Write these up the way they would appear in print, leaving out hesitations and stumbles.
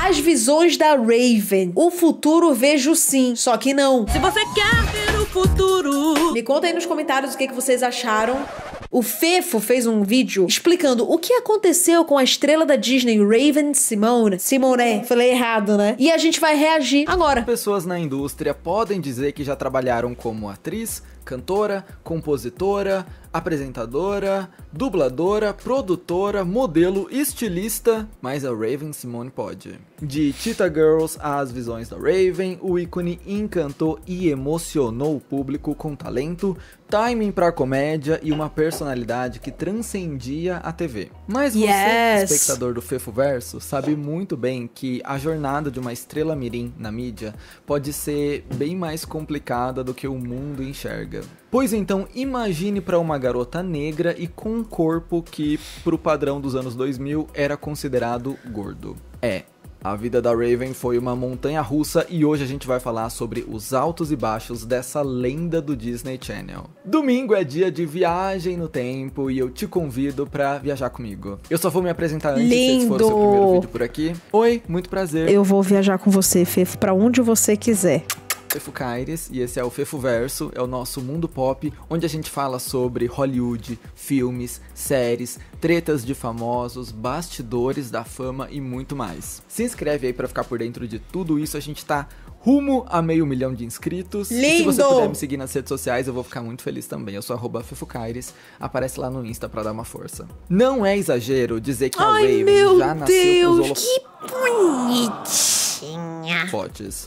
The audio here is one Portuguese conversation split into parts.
As visões da Raven. O futuro vejo sim, só que não. Se você quer ver o futuro... Me conta aí nos comentários o que vocês acharam. O Fefo fez um vídeo explicando o que aconteceu com a estrela da Disney, Raven Simone. Simone, falei errado, né? E a gente vai reagir agora. Pessoas na indústria podem dizer que já trabalharam como atriz, cantora, compositora, apresentadora, dubladora, produtora, modelo, estilista, mas a Raven Simone pode. De Cheetah Girls às visões da Raven, o ícone encantou e emocionou o público com talento, timing pra comédia e uma personalidade que transcendia a TV. Mas você, espectador do Fefoverso, sabe muito bem que a jornada de uma estrela mirim na mídia pode ser bem mais complicada do que o mundo enxerga. Pois então, imagine para uma garota negra e com um corpo que, pro padrão dos anos 2000, era considerado gordo. A vida da Raven foi uma montanha russa e hoje a gente vai falar sobre os altos e baixos dessa lenda do Disney Channel. Domingo é dia de viagem no tempo e eu te convido pra viajar comigo. Eu só vou me apresentar antes, se esse for o seu primeiro vídeo por aqui. Oi, muito prazer. Eu vou viajar com você, Fefo, pra onde você quiser. Fefo Caires, e esse é o Fefoverso, é o nosso mundo pop, onde a gente fala sobre Hollywood, filmes, séries, tretas de famosos, bastidores da fama e muito mais. Se inscreve aí pra ficar por dentro de tudo isso, a gente tá rumo a 500 mil de inscritos. Lindo! E se você puder me seguir nas redes sociais, eu vou ficar muito feliz também. Eu sou @FefoCaires, aparece lá no Insta pra dar uma força. Não é exagero dizer que a Raven já nasceu com os holofotes. Que bonitinha.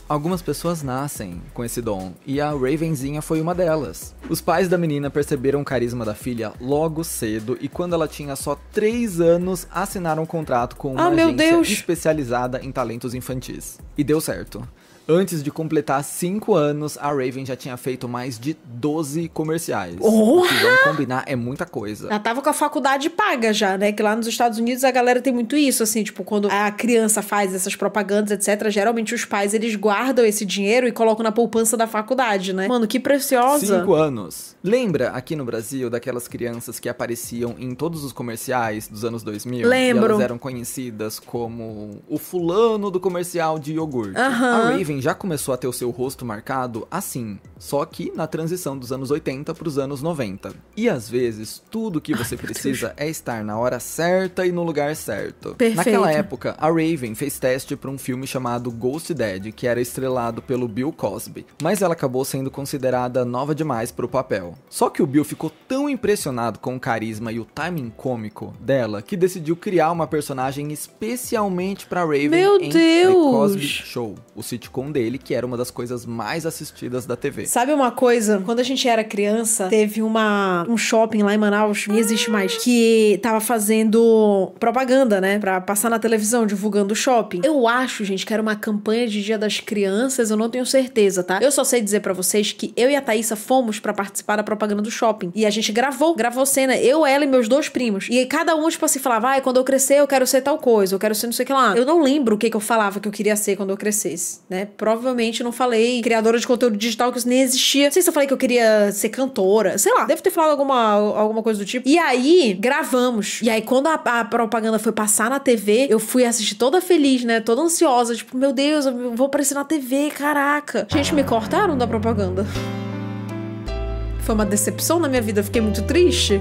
Algumas pessoas nascem com esse dom, e a Ravenzinha foi uma delas. Os pais da menina perceberam o carisma da filha logo cedo, e quando ela tinha só 3 anos, assinaram um contrato com uma agência especializada em talentos infantis. E deu certo. Antes de completar 5 anos, a Raven já tinha feito mais de 12 comerciais. Que, vamos combinar, é muita coisa. Já tava com a faculdade paga já, né? Que lá nos Estados Unidos a galera tem muito isso, assim, tipo, quando a criança faz essas propagandas, etc., geralmente os pais, eles guardam esse dinheiro e colocam na poupança da faculdade, né? Mano, que preciosa. 5 anos. Lembra aqui no Brasil daquelas crianças que apareciam em todos os comerciais dos anos 2000? Lembro. E elas eram conhecidas como o fulano do comercial de iogurte. A Raven já começou a ter o seu rosto marcado assim, só que na transição dos anos 80 para os anos 90. E às vezes, tudo que você precisa é estar na hora certa e no lugar certo. Perfeito. Naquela época, a Raven fez teste para um filme chamado Ghost Dad, que era estrelado pelo Bill Cosby, mas ela acabou sendo considerada nova demais para o papel. Só que o Bill ficou tão impressionado com o carisma e o timing cômico dela, que decidiu criar uma personagem especialmente para Raven em The Cosby Show, o sitcom dele, que era uma das coisas mais assistidas da TV. Sabe uma coisa? Quando a gente era criança, teve um shopping lá em Manaus, nem existe mais, que tava fazendo propaganda, né? Pra passar na televisão, divulgando o shopping. Eu acho, gente, que era uma campanha de Dia das Crianças, eu não tenho certeza, tá? Eu só sei dizer pra vocês que eu e a Thaísa fomos pra participar da propaganda do shopping. E a gente gravou cena, eu, ela e meus 2 primos. E cada um, tipo assim, falava, quando eu crescer eu quero ser tal coisa, eu quero ser não sei o que lá. Eu não lembro o que eu falava que eu queria ser quando eu crescesse, né? Provavelmente não falei criadora de conteúdo digital, que isso nem existia. Não sei se eu falei que eu queria ser cantora. Sei lá, deve ter falado alguma coisa do tipo. E aí, gravamos. E aí, quando a propaganda foi passar na TV, eu fui assistir toda feliz, né? Toda ansiosa. Tipo, meu Deus, eu vou aparecer na TV, caraca. Gente, me cortaram da propaganda. Foi uma decepção na minha vida. Fiquei muito triste.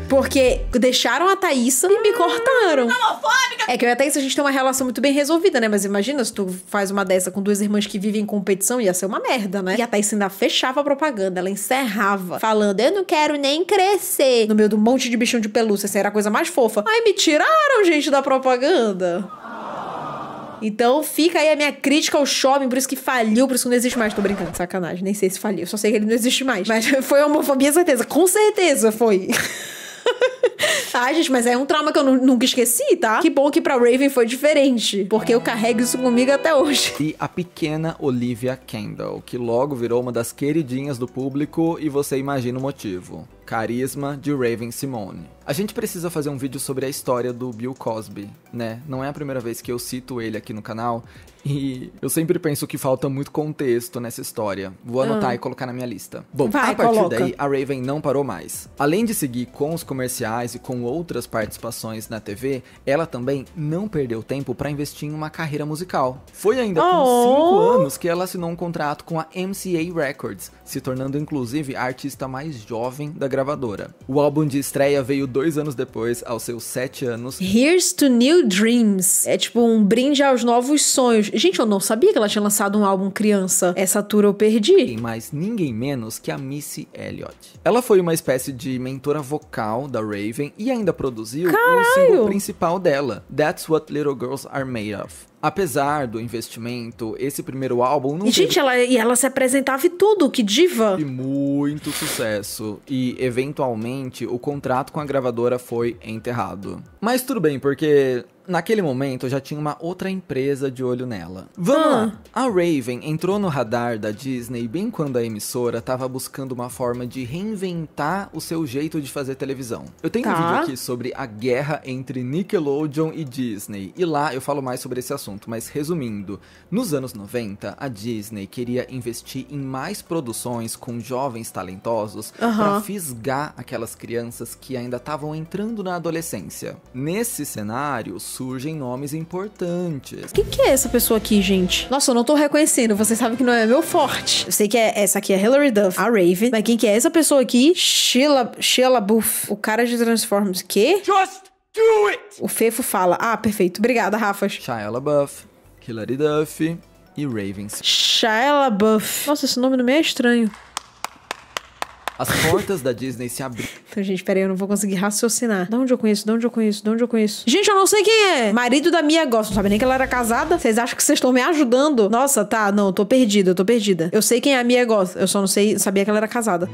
Porque deixaram a Thaísa e me cortaram. Homofóbica! É que eu e a Thaísa, a gente tem uma relação muito bem resolvida, né? Mas imagina, se tu faz uma dessa com 2 irmãs que vivem em competição, ia ser uma merda, né? E a Thaísa ainda fechava a propaganda, ela encerrava, falando, eu não quero nem crescer. No meio de um monte de bichão de pelúcia, assim, era a coisa mais fofa. Aí me tiraram, gente, da propaganda. Então fica aí a minha crítica ao shopping, por isso que faliu, por isso que não existe mais. Tô brincando, sacanagem, nem sei se faliu, só sei que ele não existe mais. Mas foi homofobia, certeza, com certeza foi. Ai, gente, mas é um trauma que eu nunca esqueci, tá? Que bom que pra Raven foi diferente, porque eu carrego isso comigo até hoje. E a pequena Olivia Kendall, que logo virou uma das queridinhas do público, e você imagina o motivo. Carisma de Raven Simone. A gente precisa fazer um vídeo sobre a história do Bill Cosby, né? Não é a primeira vez que eu cito ele aqui no canal. E eu sempre penso que falta muito contexto nessa história. Vou anotar e colocar na minha lista. Bom, Vai, a partir coloca. daí, a Raven não parou mais. Além de seguir com os comerciais e com outras participações na TV, ela também não perdeu tempo para investir em uma carreira musical. Foi ainda com 5 anos que ela assinou um contrato com a MCA Records, se tornando inclusive a artista mais jovem da gravadora. O álbum de estreia veio 2 anos depois, aos seus 7 anos. Here's to New Dreams. É tipo um brinde aos novos sonhos. Gente, eu não sabia que ela tinha lançado um álbum criança. Essa tour eu perdi. Tem mais ninguém menos que a Missy Elliott. Ela foi uma espécie de mentora vocal da Raven e ainda produziu o single principal dela, That's What Little Girls Are Made Of. Apesar do investimento, esse primeiro álbum não E, gente, ela se apresentava e tudo, que diva. teve muito sucesso e, eventualmente, o contrato com a gravadora foi enterrado. Mas tudo bem, porque naquele momento já tinha uma outra empresa de olho nela. Vamos lá! A Raven entrou no radar da Disney bem quando a emissora estava buscando uma forma de reinventar o seu jeito de fazer televisão. Eu tenho um vídeo aqui sobre a guerra entre Nickelodeon e Disney, e lá eu falo mais sobre esse assunto, mas resumindo, nos anos 90, a Disney queria investir em mais produções com jovens talentosos para fisgar aquelas crianças que ainda estavam entrando na adolescência. Nesse cenário, surgem nomes importantes. Quem que é essa pessoa aqui, gente? Nossa, eu não tô reconhecendo. Você sabe que não é meu forte. Eu sei que essa aqui é Hilary Duff, a Raven. Mas quem que é essa pessoa aqui? Shia LaBeouf, o cara de Transformers. Que? Just do it! O Fefo fala. Ah, perfeito. Obrigada, Rafa. Shia LaBeouf, Hilary Duff e Raven. Shia LaBeouf. Nossa, esse nome não me é estranho. As portas da Disney se abriram. Então, gente, peraí, eu não vou conseguir raciocinar. De onde eu conheço? Gente, eu não sei quem é. Marido da Mia Goth. Não sabe nem que ela era casada? Vocês acham que vocês estão me ajudando? Nossa, tá. Não, eu tô perdida. Eu sei quem é a Mia Goth. Eu só não sabia que ela era casada.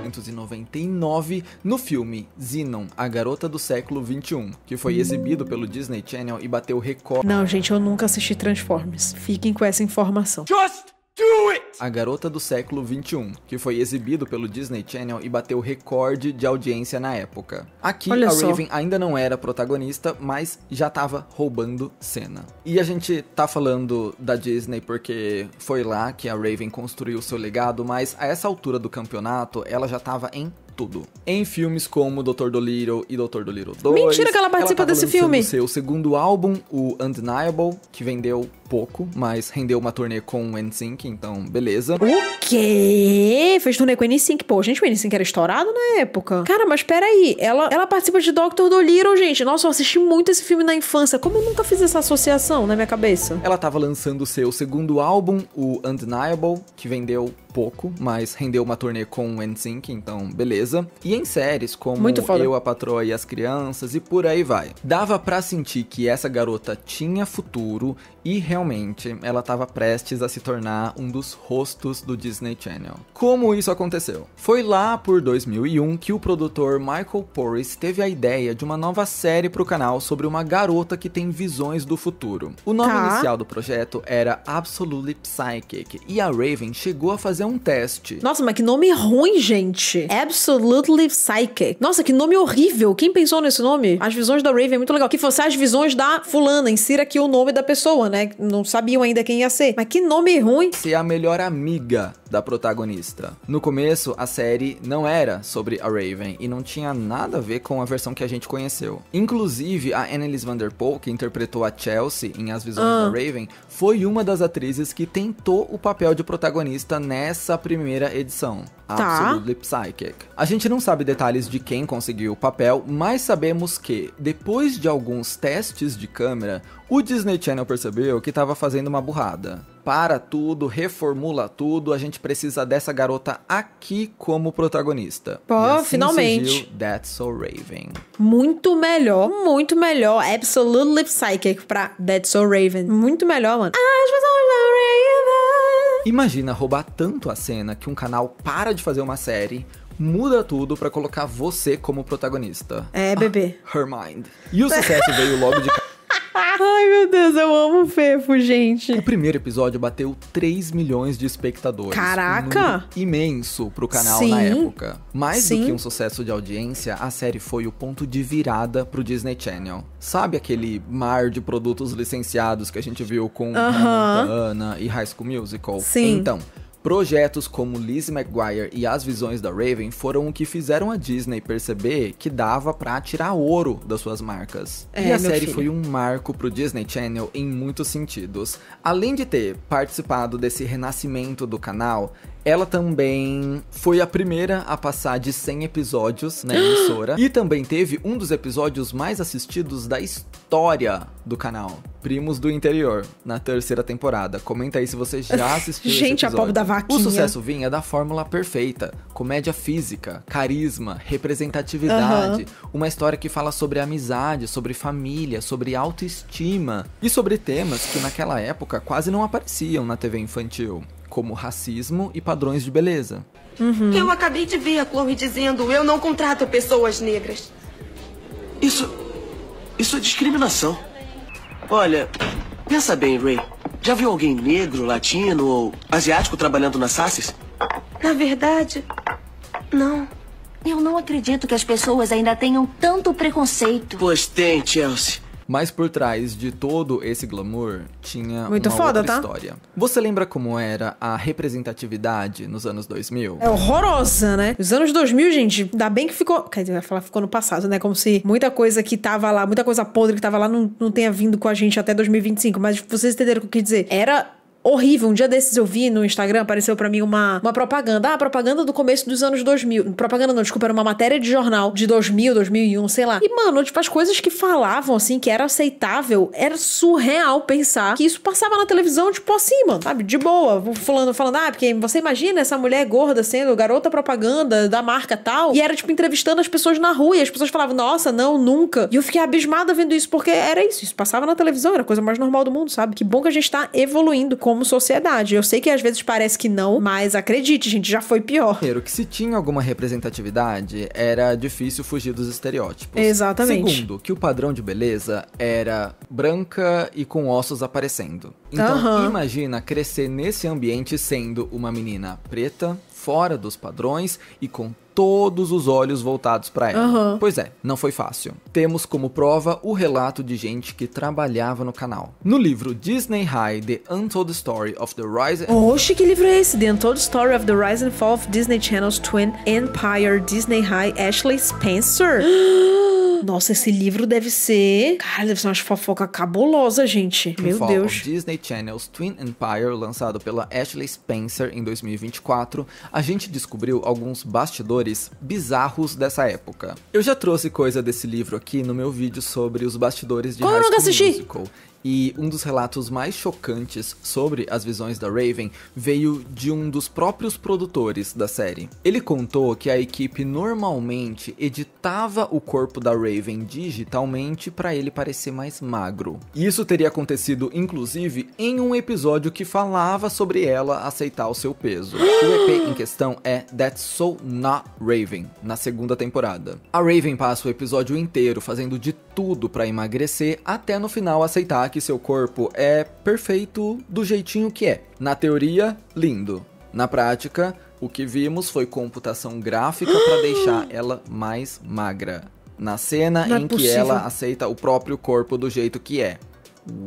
1999, no filme Zenon, a Garota do Século XXI, que foi exibido pelo Disney Channel e bateu recorde. Não, gente, eu nunca assisti Transformers. Fiquem com essa informação. Just do it! A Garota do Século XXI, que foi exibido pelo Disney Channel e bateu recorde de audiência na época. Aqui, Olha a só. Raven ainda não era protagonista, mas já tava roubando cena. E a gente tá falando da Disney porque foi lá que a Raven construiu seu legado, mas a essa altura do campeonato, ela já tava em tudo. Em filmes como Dr. Dolittle e Dr. Dolittle 2. Mentira que ela participa desse filme. Ela seu segundo álbum, o Undeniable, que vendeu pouco, mas rendeu uma turnê com o NSYNC, então beleza. O quê? Fez turnê com o NSYNC. Pô, gente, o NSYNC era estourado na época. Cara, mas peraí. Ela participa de Dr. Dolittle, gente. Nossa, eu assisti muito esse filme na infância. Como eu nunca fiz essa associação na minha cabeça? Ela tava lançando seu segundo álbum, o Undeniable, que vendeu pouco, mas rendeu uma turnê com o NSYNC, então beleza. E em séries como Muito foda. Eu, a Patroa e as Crianças e por aí vai. Dava pra sentir que essa garota tinha futuro e realmente ela tava prestes a se tornar um dos rostos do Disney Channel. Como isso aconteceu? Foi lá por 2001 que o produtor Michael Porris teve a ideia de uma nova série pro canal sobre uma garota que tem visões do futuro. O nome inicial do projeto era Absolutely Psychic e a Raven chegou a fazer um teste. Nossa, mas que nome ruim, gente. Absolutely Psychic. Nossa, que nome horrível. Quem pensou nesse nome? As visões da Raven é muito legal. Que fosse as visões da fulana. Insira aqui o nome da pessoa, né? Não sabiam ainda quem ia ser. Mas que nome ruim. Ser a melhor amiga da protagonista. No começo, a série não era sobre a Raven e não tinha nada a ver com a versão que a gente conheceu. Inclusive, a Anneliese van der Pol, que interpretou a Chelsea em As Visões da Raven, foi uma das atrizes que tentou o papel de protagonista nessa primeira edição. Absolutely Psychic. A gente não sabe detalhes de quem conseguiu o papel, mas sabemos que, depois de alguns testes de câmera, o Disney Channel percebeu que estava fazendo uma burrada. Para tudo, reformula tudo, a gente precisa dessa garota aqui como protagonista. Pô, e assim finalmente. surgiu That's So Raven. Muito melhor. Absolutely Psychic pra That's So Raven. Muito melhor, mano. As visões da Raven. Imagina roubar tanto a cena que um canal para de fazer uma série, muda tudo pra colocar você como protagonista. É, bebê. Her mind. E o sucesso veio logo de cara. Ai, meu Deus, eu amo o Fefo, gente. O primeiro episódio bateu 3 milhões de espectadores. Caraca! Um número imenso pro canal Sim. na época. Mais Sim. do que um sucesso de audiência, a série foi o ponto de virada pro Disney Channel. Sabe aquele mar de produtos licenciados que a gente viu com Hannah Montana e High School Musical? Sim. Então, projetos como Lizzie McGuire e As Visões da Raven foram o que fizeram a Disney perceber que dava pra tirar ouro das suas marcas. E a meu série filho. foi um marco pro Disney Channel em muitos sentidos. Além de ter participado desse renascimento do canal, ela também foi a primeira a passar de 100 episódios na emissora. E também teve um dos episódios mais assistidos da história do canal. Primos do Interior, na 3ª temporada. Comenta aí se você já assistiu esse Gente, a episódio. pobre da vaquinha. O sucesso vinha da fórmula perfeita. Comédia física, carisma, representatividade. Uma história que fala sobre amizade, sobre família, sobre autoestima. E sobre temas que naquela época quase não apareciam na TV infantil, como racismo e padrões de beleza. Eu acabei de ver a Chloe dizendo: eu não contrato pessoas negras. Isso é discriminação. Olha, pensa bem, Ray. Já viu alguém negro, latino ou asiático trabalhando na Sassis? Na verdade, não. Eu não acredito que as pessoas ainda tenham tanto preconceito. Pois tem, Chelsea. Mas por trás de todo esse glamour, tinha Muito uma foda, outra tá? história. Você lembra como era a representatividade nos anos 2000? É horrorosa, né? Os anos 2000, gente, ainda bem que ficou... Quer dizer, eu ia falar ficou no passado, né? Como se muita coisa que tava lá, muita coisa podre que tava lá não tenha vindo com a gente até 2025. Mas vocês entenderam o que eu quis dizer. Era horrível. Um dia desses eu vi no Instagram, apareceu pra mim uma propaganda. Ah, propaganda do começo dos anos 2000. Propaganda não, desculpa, era uma matéria de jornal de 2000, 2001, sei lá. E, mano, tipo, as coisas que falavam, assim, que era aceitável, era surreal pensar que isso passava na televisão, tipo assim, mano, sabe? De boa. Falando, porque você imagina essa mulher gorda sendo garota propaganda da marca tal. E era, tipo, entrevistando as pessoas na rua. E as pessoas falavam, nossa, não, nunca. E eu fiquei abismada vendo isso, porque era isso. Isso passava na televisão, era a coisa mais normal do mundo, sabe? Que bom que a gente tá evoluindo como sociedade. Eu sei que às vezes parece que não, mas acredite, gente, já foi pior. Primeiro, que se tinha alguma representatividade, era difícil fugir dos estereótipos. Exatamente. Segundo, que o padrão de beleza era branca e com ossos aparecendo. Então, imagina crescer nesse ambiente sendo uma menina preta, fora dos padrões e com todos os olhos voltados pra ela. Pois é, não foi fácil. Temos como prova o relato de gente que trabalhava no canal. No livro Disney High, The Untold Story of the Rise... Oxe, que livro é esse? The Untold Story of the Rise and Fall of Disney Channel's Twin Empire, Disney High, Ashley Spencer. Nossa, esse livro deve ser... Cara, deve ser uma fofoca cabulosa, gente. Meu Fall Deus. of Disney Channel's Twin Empire, lançado pela Ashley Spencer em 2024, a gente descobriu alguns bastidores bizarros dessa época. Eu já trouxe coisa desse livro aqui no meu vídeo sobre os bastidores de Como eu High nunca School assisti? Musical. E um dos relatos mais chocantes sobre as visões da Raven veio de um dos próprios produtores da série. Ele contou que a equipe normalmente editava o corpo da Raven digitalmente para ele parecer mais magro. E isso teria acontecido inclusive em um episódio que falava sobre ela aceitar o seu peso. O EP em questão é That's So Not Raven, na 2ª temporada. A Raven passa o episódio inteiro fazendo de tudo para emagrecer até no final aceitar que seu corpo é perfeito do jeitinho que é. Na teoria, lindo. Na prática, o que vimos foi computação gráfica para deixar ela mais magra. Na cena Não é em que possível. ela aceita o próprio corpo do jeito que é.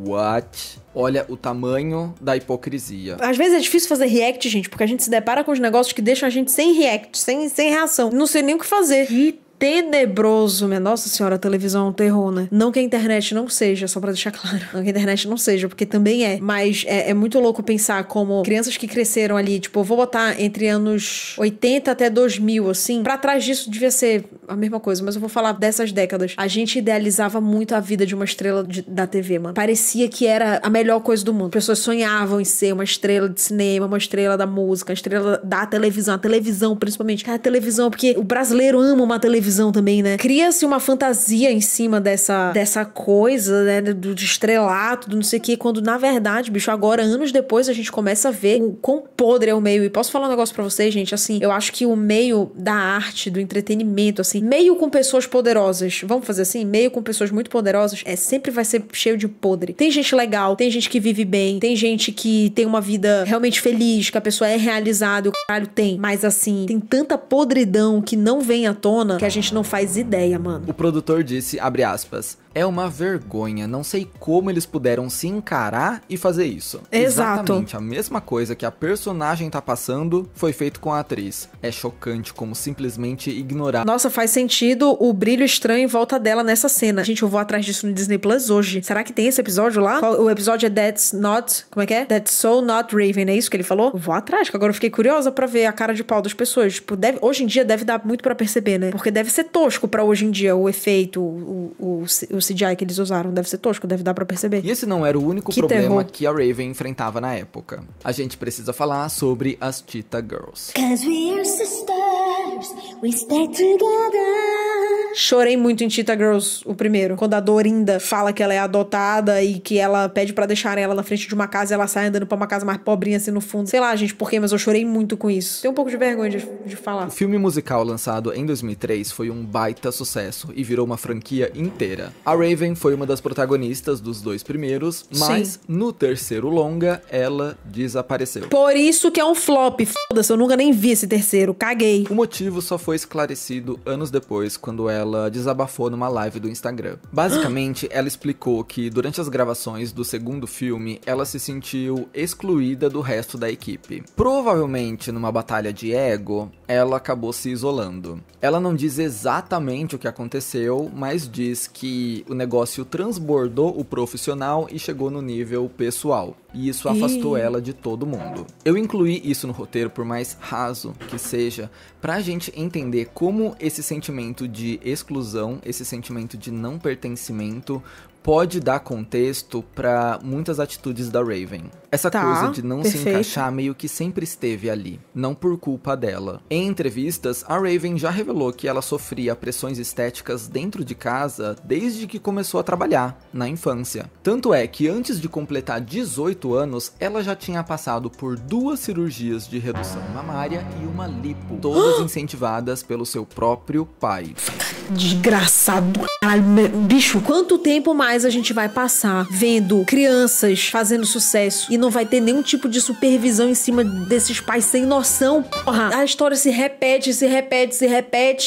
What? Olha o tamanho da hipocrisia. Às vezes é difícil fazer react, gente, porque a gente se depara com os negócios que deixam a gente sem react, sem reação. Não sei nem o que fazer. Que tenebroso, minha nossa senhora, a televisão é um terror, né? Não que a internet não seja, só pra deixar claro. Não que a internet não seja, porque também é. Mas é muito louco pensar como crianças que cresceram ali, tipo, eu vou botar entre anos 80 até 2000, assim. Pra trás disso devia ser a mesma coisa, mas eu vou falar dessas décadas. A gente idealizava muito a vida de uma estrela da TV, mano. Parecia que era a melhor coisa do mundo. As pessoas sonhavam em ser uma estrela de cinema, uma estrela da música, uma estrela da televisão. A televisão, principalmente. Cara, a televisão, porque o brasileiro ama uma televisão televisão também, né? Cria-se uma fantasia em cima dessa coisa, né? Do estrelato, do não sei o que, quando na verdade, bicho, agora, anos depois, a gente começa a ver o quão podre é o meio. E posso falar um negócio pra vocês, gente? Assim, eu acho que o meio da arte, do entretenimento, assim, meio com pessoas poderosas, vamos fazer assim? Meio com pessoas muito poderosas, sempre vai ser cheio de podre. Tem gente legal, tem gente que vive bem, tem gente que tem uma vida realmente feliz, que a pessoa é realizada, o caralho tem. Mas assim, tem tanta podridão que não vem à tona que a gente não faz ideia, mano. O produtor disse, abre aspas, é uma vergonha, não sei como eles puderam se encarar e fazer isso. Exato. Exatamente a mesma coisa que a personagem tá passando foi feito com a atriz. É chocante como simplesmente ignorar. Nossa, faz sentido o brilho estranho em volta dela nessa cena. Gente, eu vou atrás disso no Disney Plus hoje. Será que tem esse episódio lá? O episódio é That's Not... Como é que é? That's So Not Raven, é isso que ele falou? Eu vou atrás, que agora eu fiquei curiosa pra ver a cara de pau das pessoas. Tipo, hoje em dia deve dar muito pra perceber, né? Porque deve ser tosco pra hoje em dia o efeito, o CGI que eles usaram. Deve ser tosco, deve dar pra perceber. E esse não era o único problema que a Raven enfrentava na época. A gente precisa falar sobre as Cheetah Girls. 'Cause we are sisters, we stay together. Chorei muito em Cheetah Girls, o primeiro. Quando a Dorinda fala que ela é adotada e que ela pede pra deixarem ela na frente de uma casa e ela sai andando pra uma casa mais pobrinha assim no fundo. Sei lá, gente, por quê? Mas eu chorei muito com isso. Tenho um pouco de vergonha de falar. O filme musical lançado em 2003 foi um baita sucesso e virou uma franquia inteira. A Raven foi uma das protagonistas dos dois primeiros, mas no terceiro longa, ela desapareceu. Por isso que é um flop. Foda-se, eu nunca nem vi esse terceiro. Caguei. O motivo só foi esclarecido anos depois, quando ela desabafou numa live do Instagram. Basicamente, ela explicou que durante as gravações do segundo filme, ela se sentiu excluída do resto da equipe. Provavelmente, numa batalha de ego, ela acabou se isolando. Ela não diz exatamente o que aconteceu, mas diz que o negócio transbordou o profissional e chegou no nível pessoal. E isso afastou ela de todo mundo. Eu incluí isso no roteiro, por mais raso que seja, pra gente entender como esse sentimento de exclusão, esse sentimento de não pertencimento, pode dar contexto pra muitas atitudes da Raven. Essa coisa de não se encaixar meio que sempre esteve ali, não por culpa dela. Em entrevistas, a Raven já revelou que ela sofria pressões estéticas dentro de casa desde que começou a trabalhar, na infância. Tanto é que antes de completar 18 anos, ela já tinha passado por 2 cirurgias de redução mamária e uma lipo, todas incentivadas pelo seu próprio pai. Desgraçado, caralho. Bicho, quanto tempo mais a gente vai passar vendo crianças fazendo sucesso e não vai ter nenhum tipo de supervisão em cima desses pais sem noção? Porra, a história se repete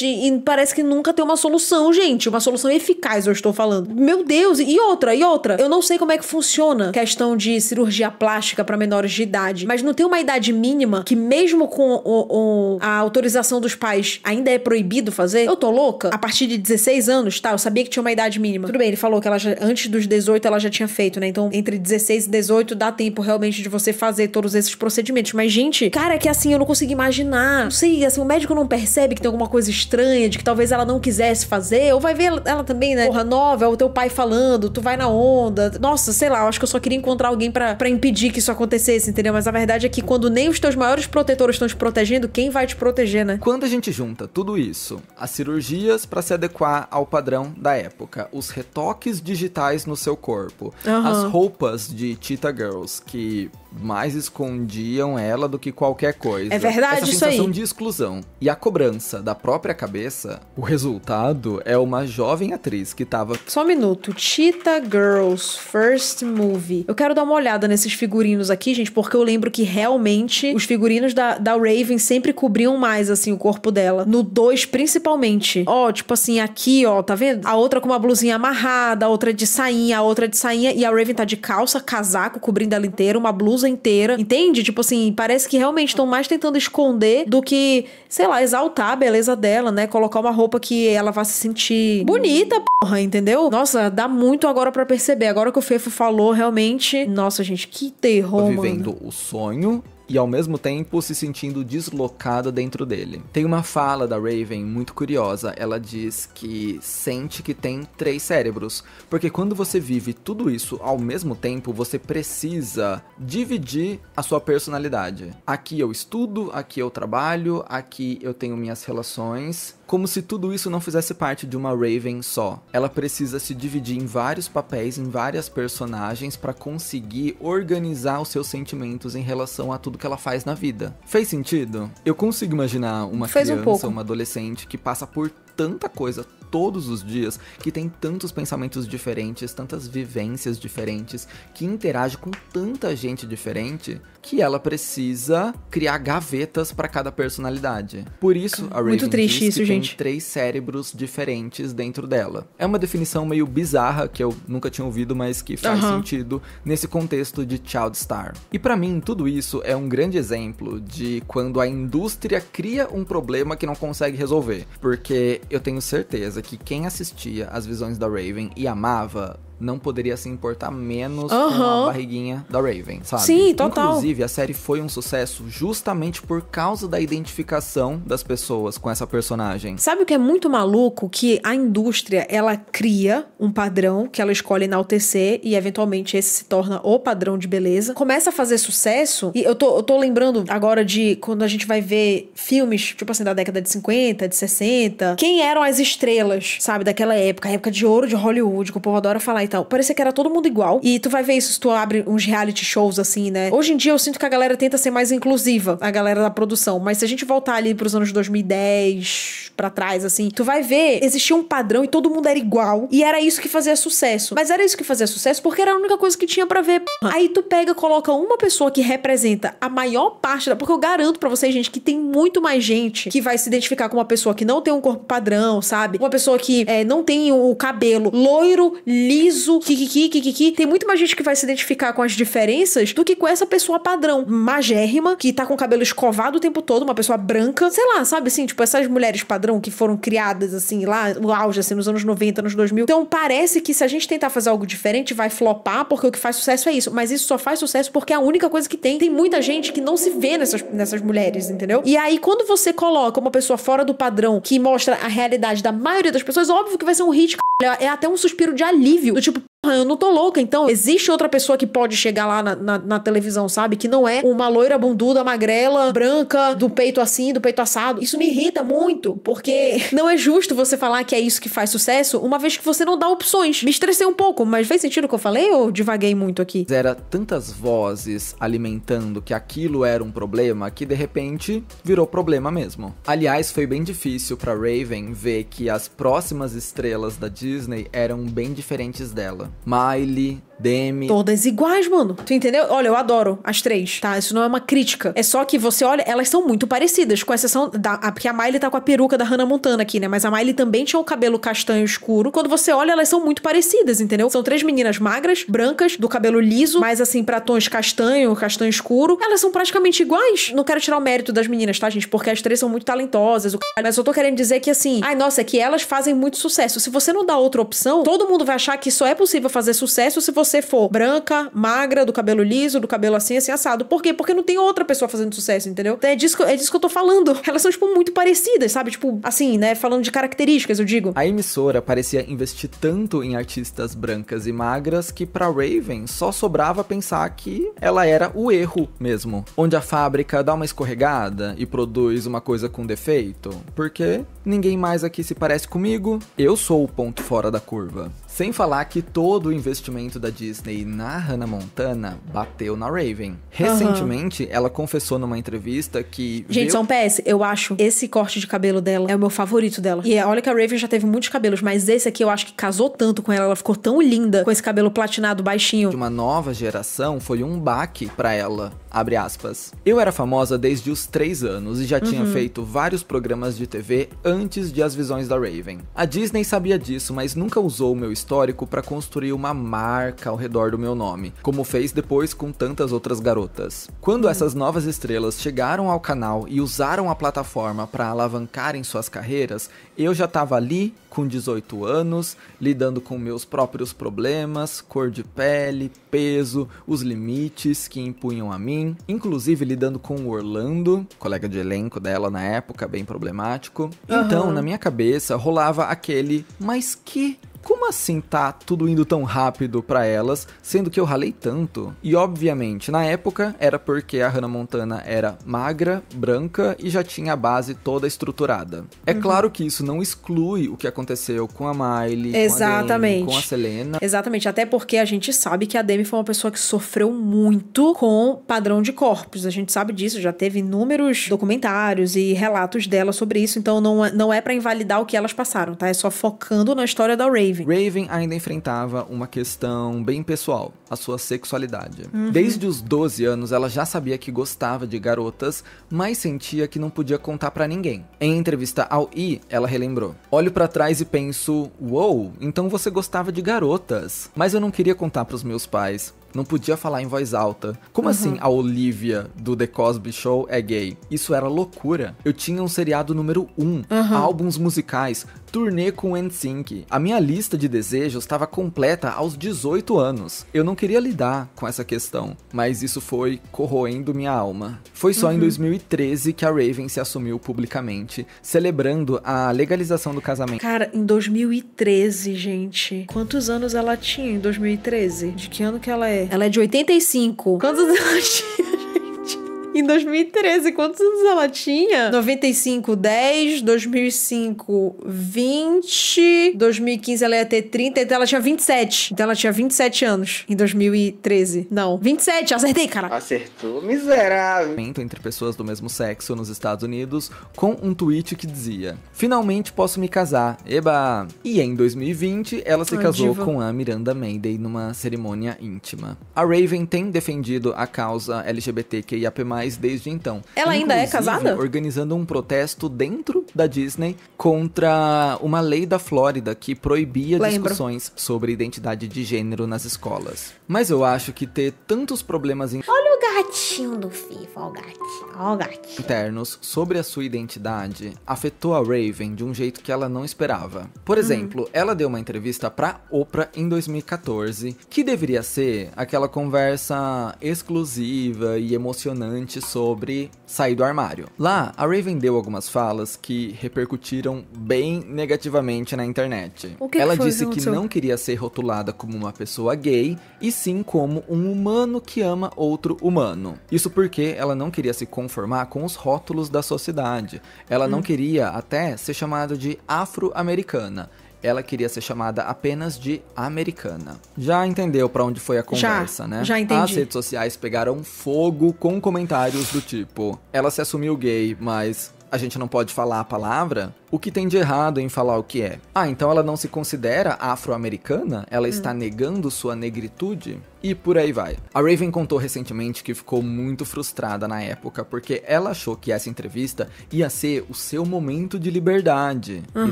e parece que nunca tem uma solução, gente. Uma solução eficaz, eu estou falando. Meu Deus, e outra. Eu não sei como é que funciona a questão de cirurgia plástica para menores de idade, mas não tem uma idade mínima que mesmo com a autorização dos pais ainda é proibido fazer? Eu tô louca? A partir de 16 anos, tá? Eu sabia que tinha uma idade mínima. Tudo bem, ele falou que ela já, antes dos 18 ela já tinha feito, né? Então, entre 16 e 18 dá tempo realmente de você fazer todos esses procedimentos. Mas, gente, cara, é que assim, eu não consigo imaginar. Não sei, assim, o médico não percebe que tem alguma coisa estranha, de que talvez ela não quisesse fazer, ou vai ver ela também, né? Porra, nova, é o teu pai falando, tu vai na onda. Nossa, sei lá, eu acho que eu só queria encontrar alguém pra impedir que isso acontecesse, entendeu? Mas a verdade é que quando nem os teus maiores protetores estão te protegendo, quem vai te proteger, né? Quando a gente junta tudo isso, as cirurgias pra se adequar ao padrão da época, os retoques digitais no seu corpo, as roupas de Cheetah Girls que mais escondiam ela do que qualquer coisa. É verdade, essa isso aí. sensação de exclusão e a cobrança da própria cabeça, o resultado é uma jovem atriz que tava... Só um minuto. Cheetah Girls First Movie. Eu quero dar uma olhada nesses figurinos aqui, gente, porque eu lembro que realmente os figurinos da Raven sempre cobriam mais, assim, o corpo dela. No 2, principalmente. Ó, tipo assim, aqui, ó, tá vendo? A outra com uma blusinha amarrada, a outra de sainha, a outra de sainha, e a Raven tá de calça, casaco, cobrindo ela inteira, uma blusa inteira, entende? Tipo assim, parece que realmente estão mais tentando esconder do que, sei lá, exaltar a beleza dela, né? Colocar uma roupa que ela vá se sentir bonita, porra, entendeu? Nossa, dá muito agora pra perceber. Agora que o Fefo falou, realmente... Nossa, gente, que terror, mano. Vivendo o sonho e ao mesmo tempo se sentindo deslocada dentro dele. Tem uma fala da Raven muito curiosa, ela diz que sente que tem 3 cérebros, porque quando você vive tudo isso ao mesmo tempo, você precisa dividir a sua personalidade. Aqui eu estudo, aqui eu trabalho, aqui eu tenho minhas relações, Como se tudo isso não fizesse parte de uma Raven só. Ela precisa se dividir em vários papéis, em várias personagens pra conseguir organizar os seus sentimentos em relação a tudo que ela faz na vida. Fez sentido? Eu consigo imaginar uma criança, uma adolescente que passa por tanta coisa todos os dias, que tem tantos pensamentos diferentes, tantas vivências diferentes, que interage com tanta gente diferente, que ela precisa criar gavetas para cada personalidade. Por isso, a Raven diz que tem 3 cérebros diferentes dentro dela. É uma definição meio bizarra, que eu nunca tinha ouvido, mas que faz sentido nesse contexto de Child Star. E pra mim, tudo isso é um grande exemplo de quando a indústria cria um problema que não consegue resolver. Porque eu tenho certeza que quem assistia às visões da Raven e amava não poderia se importar menos com a barriguinha da Raven, sabe? Sim, total. Inclusive, a série foi um sucesso justamente por causa da identificação das pessoas com essa personagem. Sabe o que é muito maluco? Que a indústria, ela cria um padrão que ela escolhe enaltecer e, eventualmente, esse se torna o padrão de beleza. Começa a fazer sucesso e eu tô lembrando agora de quando a gente vai ver filmes, tipo assim, da década de 50, de 60. Quem eram as estrelas, sabe, daquela época? A época de ouro de Hollywood, que o povo adora falar e tal. Parecia que era todo mundo igual. E tu vai ver isso se tu abre uns reality shows assim, né? Hoje em dia eu sinto que a galera tenta ser mais inclusiva, a galera da produção. Mas se a gente voltar ali pros anos 2010 pra trás, assim, tu vai ver, existia um padrão e todo mundo era igual. E era isso que fazia sucesso. Mas era isso que fazia sucesso porque era a única coisa que tinha pra ver. Aí tu pega, coloca uma pessoa que representa a maior parte da... Porque eu garanto pra vocês, gente, que tem muito mais gente que vai se identificar com uma pessoa que não tem um corpo padrão, sabe? Uma pessoa que não tem o cabelo loiro, liso, kikiki. Tem muito mais gente que vai se identificar com as diferenças do que com essa pessoa padrão, magérrima, que tá com o cabelo escovado o tempo todo, uma pessoa branca, sei lá, sabe assim, tipo essas mulheres padrão que foram criadas assim, lá no auge, assim, nos anos 90, anos 2000. Então parece que se a gente tentar fazer algo diferente, vai flopar, porque o que faz sucesso é isso. Mas isso só faz sucesso porque é a única coisa que tem. Tem muita gente que não se vê nessas mulheres, entendeu? E aí, quando você coloca uma pessoa fora do padrão, que mostra a realidade da maioria das pessoas, óbvio que vai ser um hit, é até um suspiro de alívio, do tipo, eu não tô louca, então existe outra pessoa que pode chegar lá na televisão, sabe? Que não é uma loira bunduda, magrela, branca, do peito assim, do peito assado. Isso me irrita muito, porque não é justo você falar que é isso que faz sucesso, uma vez que você não dá opções. Me estressei um pouco, mas fez sentido o que eu falei ou divaguei muito aqui? Era tantas vozes alimentando que aquilo era um problema que de repente virou problema mesmo. Aliás, foi bem difícil pra Raven ver que as próximas estrelas da Disney eram bem diferentes dela. Miley, Demi... Todas iguais, mano. Tu entendeu? Olha, eu adoro as 3, tá? Isso não é uma crítica. É só que você olha, elas são muito parecidas, com exceção da... Porque a Miley tá com a peruca da Hannah Montana aqui, né? Mas a Miley também tinha o cabelo castanho escuro. Quando você olha, elas são muito parecidas, entendeu? São 3 meninas magras, brancas, do cabelo liso, mas assim, pra tons castanho escuro. Elas são praticamente iguais. Não quero tirar o mérito das meninas, tá, gente? Porque as 3 são muito talentosas. Mas eu tô querendo dizer que assim... Ai, nossa, é que elas fazem muito sucesso. Se você não dá outra opção, todo mundo vai achar que só é possível fazer sucesso se você for branca, magra, do cabelo liso, do cabelo assim assado. Por quê? Porque não tem outra pessoa fazendo sucesso, entendeu? Então é disso que eu tô falando. Elas são, tipo, muito parecidas, sabe? Tipo, assim, né? Falando de características, eu digo. A emissora parecia investir tanto em artistas brancas e magras que pra Raven só sobrava pensar que ela era o erro mesmo. Onde a fábrica dá uma escorregada e produz uma coisa com defeito. Porque ninguém mais aqui se parece comigo. Eu sou o ponto fora da curva. Sem falar que todo o investimento da Disney na Hannah Montana bateu na Raven. Recentemente, ela confessou numa entrevista que... Gente, só um PS, eu acho esse corte de cabelo dela é o meu favorito dela. E olha que a Raven já teve muitos cabelos, mas esse aqui eu acho que casou tanto com ela, ela ficou tão linda com esse cabelo platinado baixinho. De uma nova geração, foi um baque pra ela, abre aspas. Eu era famosa desde os 3 anos e já tinha feito vários programas de TV antes de As Visões da Raven. A Disney sabia disso, mas nunca usou o meu histórico para construir uma marca ao redor do meu nome, como fez depois com tantas outras garotas. Quando essas novas estrelas chegaram ao canal e usaram a plataforma para alavancarem suas carreiras, eu já estava ali com 18 anos, lidando com meus próprios problemas, cor de pele, peso, os limites que impunham a mim, inclusive lidando com o Orlando, colega de elenco dela na época, bem problemático. Então, na minha cabeça, rolava aquele, mas que como assim tá tudo indo tão rápido pra elas, sendo que eu ralei tanto? E obviamente, na época, era porque a Hannah Montana era magra, branca e já tinha a base toda estruturada. É claro que isso não exclui o que aconteceu com a Miley, com a Demi, com a Selena. Exatamente, até porque a gente sabe que a Demi foi uma pessoa que sofreu muito com padrão de corpos. A gente sabe disso, já teve inúmeros documentários e relatos dela sobre isso, então não é pra invalidar o que elas passaram, tá? É só focando na história da Raven. Raven ainda enfrentava uma questão bem pessoal, a sua sexualidade. Desde os 12 anos, ela já sabia que gostava de garotas, mas sentia que não podia contar pra ninguém. Em entrevista ao E, ela relembrou: olho pra trás e penso, uou, então você gostava de garotas. Mas eu não queria contar pros meus pais. Não podia falar em voz alta. Como assim a Olivia do The Cosby Show é gay? Isso era loucura. Eu tinha um seriado número 1, álbuns musicais, turnê com NSYNC. A minha lista de desejos estava completa aos 18 anos. Eu não queria lidar com essa questão, mas isso foi corroendo minha alma. Foi só em 2013 que a Raven se assumiu publicamente, celebrando a legalização do casamento. Cara, em 2013, gente. Quantos anos ela tinha em 2013? De que ano que ela é? Ela é de 85. Quantos anos ela tinha, gente? Em 2013, quantos anos ela tinha? 95, 10, 2005, 20, 2015 ela ia ter 30, então ela tinha 27. Então ela tinha 27 anos em 2013. Não, 27, acertei, cara. Acertou, miserável. Entre pessoas do mesmo sexo nos Estados Unidos, com um tweet que dizia: finalmente posso me casar, eba! E em 2020, ela se casou com a Miranda Mayday numa cerimônia íntima. A Raven tem defendido a causa LGBTQIAP+, desde então. Ela ainda é casada? Organizando um protesto dentro da Disney contra uma lei da Flórida que proibia discussões sobre identidade de gênero nas escolas. Mas eu acho que ter tantos problemas Olha o gatinho do FIFA, ó o gatinho, ó o gatinho. internos sobre a sua identidade afetou a Raven de um jeito que ela não esperava. Por exemplo, ela deu uma entrevista pra Oprah em 2014, que deveria ser aquela conversa exclusiva e emocionante sobre sair do armário. Lá, a Raven deu algumas falas que repercutiram bem negativamente na internet. Ela disse que não queria ser rotulada como uma pessoa gay, e sim como um humano que ama outro humano. Isso porque ela não queria se conformar com os rótulos da sociedade. Ela não queria até ser chamada de afro-americana. Ela queria ser chamada apenas de americana. Já entendeu pra onde foi a conversa, né? Já entendi. As redes sociais pegaram fogo com comentários do tipo: ela se assumiu gay, mas a gente não pode falar a palavra? O que tem de errado em falar o que é? Ah, então ela não se considera afro-americana? Ela está negando sua negritude? E por aí vai. A Raven contou recentemente que ficou muito frustrada na época, porque ela achou que essa entrevista ia ser o seu momento de liberdade. E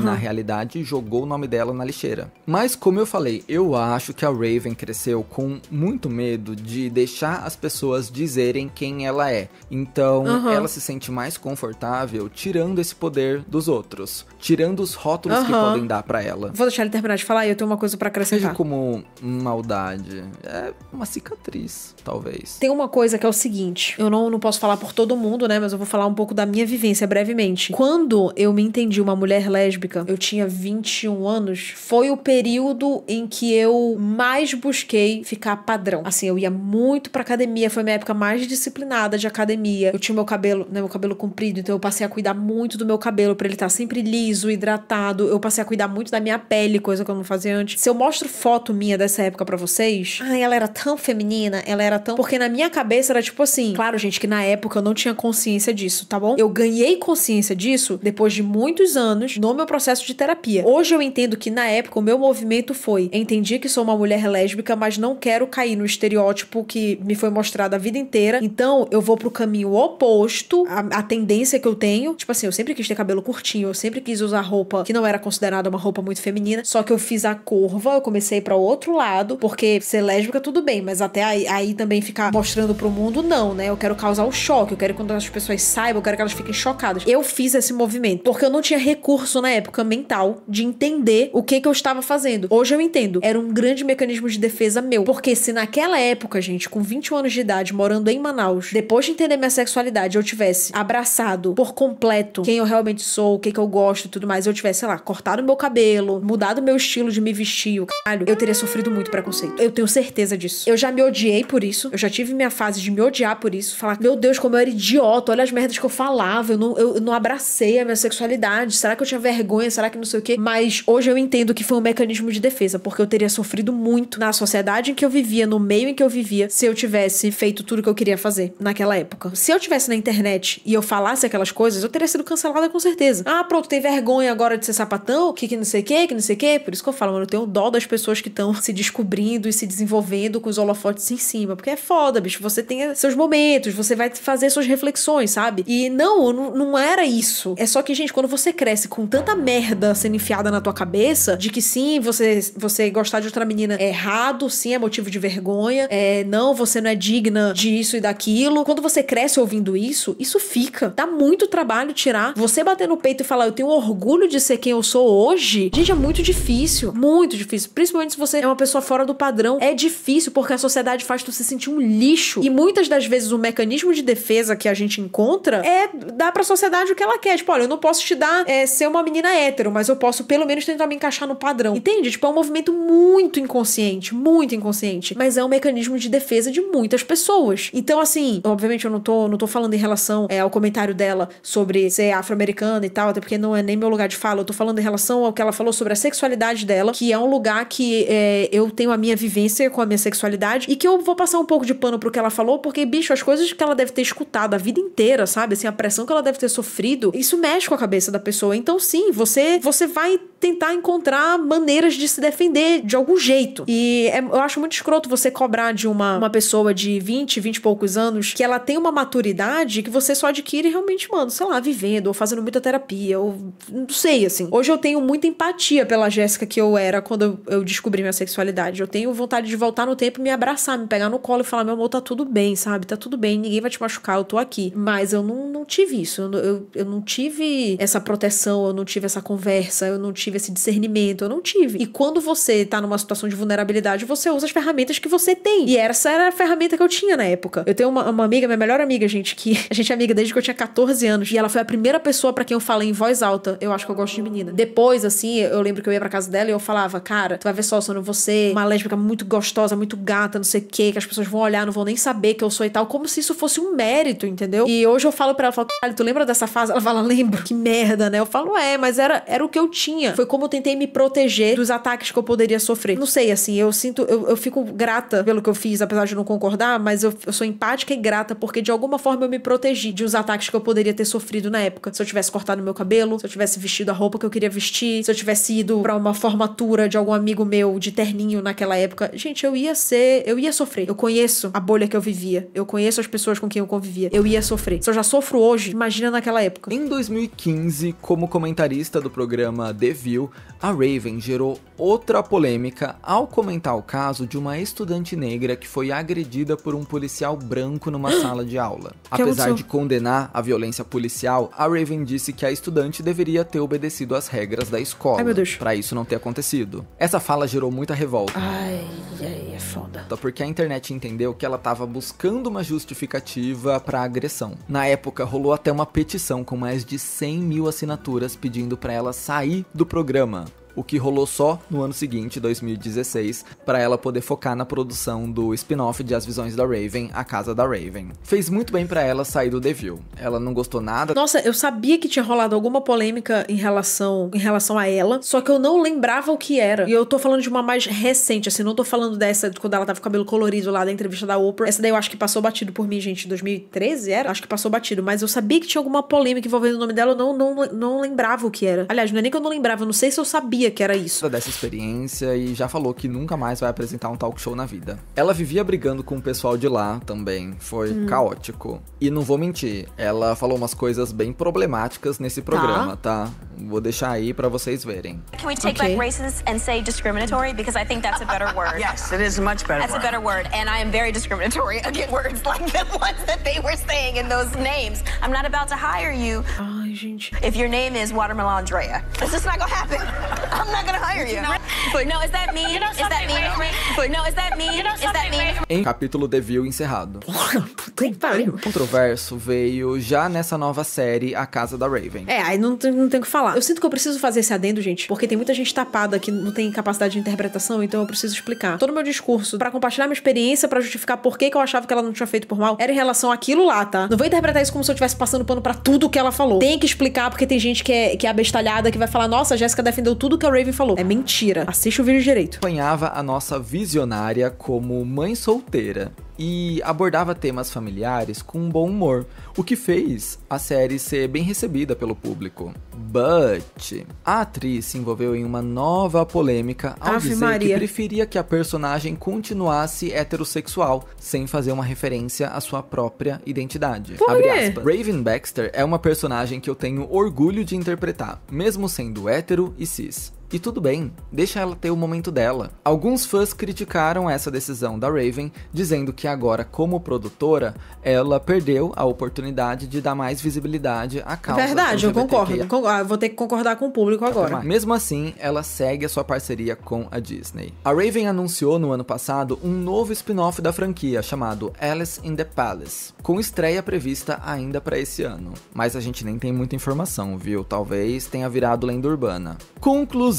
na realidade jogou o nome dela na lixeira. Mas como eu falei, eu acho que a Raven cresceu com muito medo de deixar as pessoas dizerem quem ela é. Então ela se sente mais confortável tirando esse poder dos outros. Tirando os rótulos que podem dar pra ela. Vou deixar ele terminar de falar e eu tenho uma coisa pra acrescentar. Seja como maldade. É uma cicatriz, talvez. Tem uma coisa que é o seguinte. Eu não posso falar por todo mundo, né? Mas eu vou falar um pouco da minha vivência brevemente. Quando eu me entendi uma mulher lésbica, eu tinha 21 anos. Foi o período em que eu mais busquei ficar padrão. Assim, eu ia muito pra academia. Foi a minha época mais disciplinada de academia. Eu tinha meu cabelo, né? Meu cabelo comprido. Então eu passei a cuidar muito do meu cabelo pra ele estar sempre liso, hidratado. Eu passei a cuidar muito da minha pele, coisa que eu não fazia antes. Se eu mostro foto minha dessa época pra vocês, ai, ela era tão feminina, ela era tão... Porque na minha cabeça era tipo assim, claro, gente, que na época eu não tinha consciência disso, tá bom? Eu ganhei consciência disso depois de muitos anos no meu processo de terapia. Hoje eu entendo que na época o meu movimento foi, entendi que sou uma mulher lésbica, mas não quero cair no estereótipo que me foi mostrado a vida inteira, então eu vou pro caminho oposto, a tendência que eu tenho, tipo assim, eu sempre quis ter cabelo curtinho, eu sempre quis usar roupa que não era considerada uma roupa muito feminina, só que eu fiz a curva, eu comecei pra outro lado, porque ser lésbica tudo bem, mas até aí também ficar mostrando pro mundo, não, né? Eu quero causar o choque, eu quero que quando as pessoas saibam, eu quero que elas fiquem chocadas. Eu fiz esse movimento, porque eu não tinha recurso na época mental de entender o que eu estava fazendo. Hoje eu entendo, era um grande mecanismo de defesa meu, porque se naquela época, gente, com 21 anos de idade, morando em Manaus, depois de entender minha sexualidade, eu tivesse abraçado por completo quem eu realmente sou, o que eu gosto e tudo mais, eu tivesse, sei lá, cortado meu cabelo, mudado meu estilo de me vestir, caralho, eu teria sofrido muito preconceito. Eu tenho certeza disso. Eu já me odiei por isso, eu já tive minha fase de me odiar por isso, falar, meu Deus, como eu era idiota, olha as merdas que eu falava, eu não abracei a minha sexualidade, será que eu tinha vergonha, será que não sei o quê? Mas hoje eu entendo que foi um mecanismo de defesa, porque eu teria sofrido muito na sociedade em que eu vivia, no meio em que eu vivia, se eu tivesse feito tudo que eu queria fazer naquela época. Se eu tivesse na internet e eu falasse aquelas coisas, eu teria sido cancelada com certeza. Ah, pronto, tem vergonha agora de ser sapatão, que não sei o quê, que não sei o quê. Por isso que eu falo, mano, eu tenho dó das pessoas que estão se descobrindo e se desenvolvendo com os holofotes em cima, porque é foda, bicho, você tem seus momentos, você vai fazer suas reflexões, sabe? E não era isso. É só que, gente, quando você cresce com tanta merda sendo enfiada na tua cabeça, de que sim, você gostar de outra menina é errado, sim, é motivo de vergonha, não, você não é digna disso e daquilo. Quando você cresce ouvindo isso fica. Dá muito trabalho tirar. Você bater no peito e falar, eu tenho orgulho de ser quem eu sou hoje, gente, é muito difícil. Muito difícil. Principalmente se você é uma pessoa fora do padrão. É difícil, porque a sociedade faz tu se sentir um lixo. E muitas das vezes o mecanismo de defesa que a gente encontra é dar pra sociedade o que ela quer. Tipo, olha, eu não posso te dar ser uma menina hétero, mas eu posso pelo menos tentar me encaixar no padrão. Entende? Tipo, é um movimento muito inconsciente. Muito inconsciente. Mas é um mecanismo de defesa de muitas pessoas. Então, assim, obviamente eu não tô falando em relação ao comentário dela sobre ser afro-americana e tal, até porque não é nem meu lugar de fala. Eu tô falando em relação ao que ela falou sobre a sexualidade dela, que é um lugar que eu tenho a minha vivência com a minha sexualidade e que eu vou passar um pouco de pano pro que ela falou, porque, bicho, as coisas que ela deve ter escutado a vida inteira, sabe? Assim, a pressão que ela deve ter sofrido, isso mexe com a cabeça da pessoa. Então, sim, você vai tentar encontrar maneiras de se defender de algum jeito. E eu acho muito escroto você cobrar de uma pessoa de 20 e poucos anos que ela tem uma maturidade que você só adquire realmente, mano, sei lá, vivendo ou fazendo muita terapia, ou não sei, assim. Hoje eu tenho muita empatia pela Jéssica que eu era quando eu descobri minha sexualidade. Eu tenho vontade de voltar no tempo e me abraçar, me pegar no colo e falar, meu amor, tá tudo bem, sabe? Tá tudo bem, ninguém vai te machucar, eu tô aqui. Mas eu não tive isso. Eu não tive essa proteção, eu não tive essa conversa, eu não tive esse discernimento, eu não tive. E quando você tá numa situação de vulnerabilidade, você usa as ferramentas que você tem. E essa era a ferramenta que eu tinha na época. Eu tenho uma amiga, minha melhor amiga, gente, que a gente é amiga desde que eu tinha 14 anos. E ela foi a primeira pessoa pra quem eu falei em voz alta, eu acho que eu gosto de menina. Depois, assim, eu lembro que eu ia pra casa dela e eu falava, cara, tu vai ver só, eu não vou ser uma lésbica muito gostosa, muito gata, não sei o quê, que as pessoas vão olhar, não vão nem saber que eu sou e tal, como se isso fosse um mérito, entendeu? E hoje eu falo pra ela, caralho, tu lembra dessa fase? Ela fala, lembro. Que merda, né? Eu falo, mas era o que eu tinha. Foi como eu tentei me proteger dos ataques que eu poderia sofrer. Não sei, assim, eu fico grata pelo que eu fiz, apesar de não concordar, mas eu sou empática e grata porque de alguma forma eu me protegi de uns ataques que eu poderia ter sofrido na época. Se eu tivesse cortado meu cabelo, se eu tivesse vestido a roupa que eu queria vestir, se eu tivesse ido pra uma formatura de algum amigo meu de terninho naquela época, gente, eu ia sofrer. Eu conheço a bolha que eu vivia. Eu conheço as pessoas com quem eu convivia. Eu ia sofrer. Se eu já sofro hoje, imagina naquela época. Em 2015, como comentarista do programa The View, a Raven gerou outra polêmica ao comentar o caso de uma estudante negra que foi agredida por um policial branco numa sala de aula. Apesar de condenar a violência policial, a Raven disse que a estudante deveria ter obedecido às regras da escola, pra isso não ter acontecido. Essa fala gerou muita revolta. Ai, é foda. Porque a internet entendeu que ela tava buscando uma justificativa pra agressão. Na época, rolou até uma petição com mais de 100 mil assinaturas pedindo pra ela sair do programa. O que rolou só no ano seguinte, 2016, para ela poder focar na produção do spin-off de As Visões da Raven, A Casa da Raven. Fez muito bem pra ela sair do The View. Ela não gostou nada. Nossa, eu sabia que tinha rolado alguma polêmica em relação a ela, só que eu não lembrava o que era. E eu tô falando de uma mais recente, assim, não tô falando dessa quando ela tava com o cabelo colorido lá da entrevista da Oprah. Essa daí eu acho que passou batido por mim, gente, 2013 era? Acho que passou batido, mas eu sabia que tinha alguma polêmica envolvendo o nome dela, eu não lembrava o que era. Aliás, não é nem que eu não lembrava, eu não sei se eu sabia que era isso. Dessa experiência e já falou que nunca mais vai apresentar um talk show na vida. Ela vivia brigando com o pessoal de lá também, foi caótico. E não vou mentir, ela falou umas coisas bem problemáticas nesse programa, tá? Vou deixar aí pra vocês verem. Can we take back racist and say discriminatory? Because I think that's a better word. Yes, it is a much better That's a better word. And I am very discriminatory against words like the ones that they were saying in those names. I'm not about to hire you. Ai, gente. If your name is Watermelon Andrea. It's just not gonna happen. I'm not gonna hire you. No, is that me? Is that me? No, is that me? Is that me? Em capítulo The View encerrado. Puta que pariu. O controverso veio já nessa nova série, A Casa da Raven. Aí não tem o que falar. Eu sinto que eu preciso fazer esse adendo, gente, porque tem muita gente tapada que não tem capacidade de interpretação, então eu preciso explicar. Todo o meu discurso pra compartilhar minha experiência, pra justificar por que eu achava que ela não tinha feito por mal, era em relação àquilo lá, tá? Não vou interpretar isso como se eu estivesse passando pano pra tudo que ela falou. Tem que explicar, porque tem gente que é abestalhada, que vai falar, nossa, a Jéssica defendeu tudo que a Raven falou. É mentira. Assiste o vídeo direito. Acompanhava a nossa visionária como mãe solteira e abordava temas familiares com um bom humor, o que fez a série ser bem recebida pelo público. But a atriz se envolveu em uma nova polêmica ao dizer que preferia que a personagem continuasse heterossexual, sem fazer uma referência à sua própria identidade. Abre aspas. Raven Baxter é uma personagem que eu tenho orgulho de interpretar, mesmo sendo hétero e cis. E tudo bem, deixa ela ter o momento dela. Alguns fãs criticaram essa decisão da Raven, dizendo que agora, como produtora, ela perdeu a oportunidade de dar mais visibilidade à causa. Verdade, eu concordo. Vou ter que concordar com o público agora. Mesmo assim, ela segue a sua parceria com a Disney. A Raven anunciou no ano passado um novo spin-off da franquia, chamado Alice in the Palace, com estreia prevista ainda para esse ano. Mas a gente nem tem muita informação, viu? Talvez tenha virado lenda urbana. Conclusão.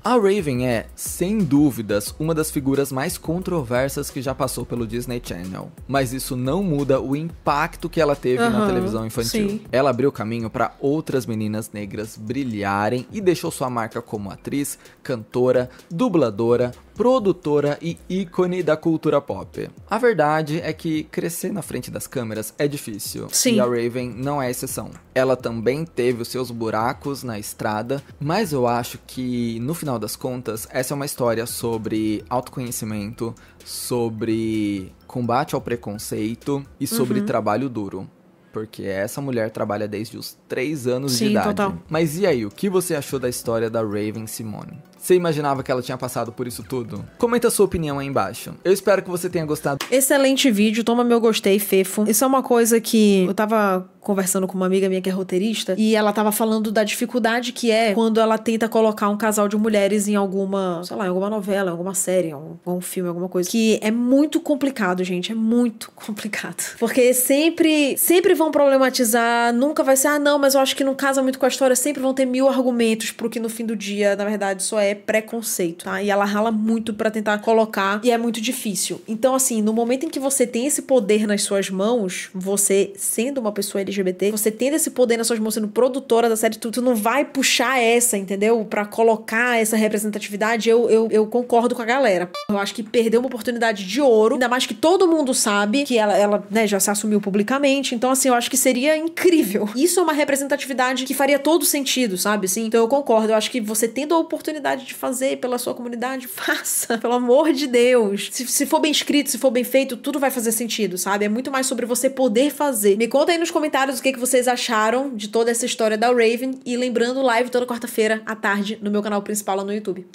A Raven é, sem dúvidas, uma das figuras mais controversas que já passou pelo Disney Channel. Mas isso não muda o impacto que ela teve na televisão infantil. Sim. Ela abriu caminho para outras meninas negras brilharem e deixou sua marca como atriz, cantora, dubladora, produtora e ícone da cultura pop. A verdade é que crescer na frente das câmeras é difícil. Sim. E a Raven não é exceção. Ela também teve os seus buracos na estrada, mas eu acho que, no final das contas, essa é uma história sobre autoconhecimento, sobre combate ao preconceito e sobre trabalho duro. Porque essa mulher trabalha desde os 3 anos de idade. Total. Mas e aí, o que você achou da história da Raven Simone? Você imaginava que ela tinha passado por isso tudo? Comenta a sua opinião aí embaixo. Eu espero que você tenha gostado. Excelente vídeo, toma meu gostei, fefo. Isso é uma coisa que eu tava conversando com uma amiga minha que é roteirista, e ela tava falando da dificuldade que é quando ela tenta colocar um casal de mulheres em alguma, sei lá, em alguma novela, em alguma série, em algum filme, alguma coisa. Que é muito complicado, gente, é muito complicado. Porque sempre vão problematizar, nunca vai ser, não, mas eu acho que não casa muito com a história, sempre vão ter 1000 argumentos pro que no fim do dia, na verdade, só é preconceito, tá? E ela rala muito pra tentar colocar, e é muito difícil. Então, assim, no momento em que você tem esse poder nas suas mãos, você sendo uma pessoa LGBT, você tendo esse poder nas suas mãos, sendo produtora da série, tu não vai puxar essa, entendeu? Pra colocar essa representatividade, eu concordo com a galera. Eu acho que perdeu uma oportunidade de ouro, ainda mais que todo mundo sabe que ela né, já se assumiu publicamente, então, assim, eu acho que seria incrível. Isso é uma representatividade que faria todo sentido, sabe? Assim, então eu concordo, eu acho que você tendo a oportunidade de fazer pela sua comunidade, faça, pelo amor de Deus. Se for bem escrito, se for bem feito, tudo vai fazer sentido, sabe? É muito mais sobre você poder fazer. Me conta aí nos comentários o que vocês acharam de toda essa história da Raven, e lembrando, live toda quarta-feira à tarde no meu canal principal lá no YouTube.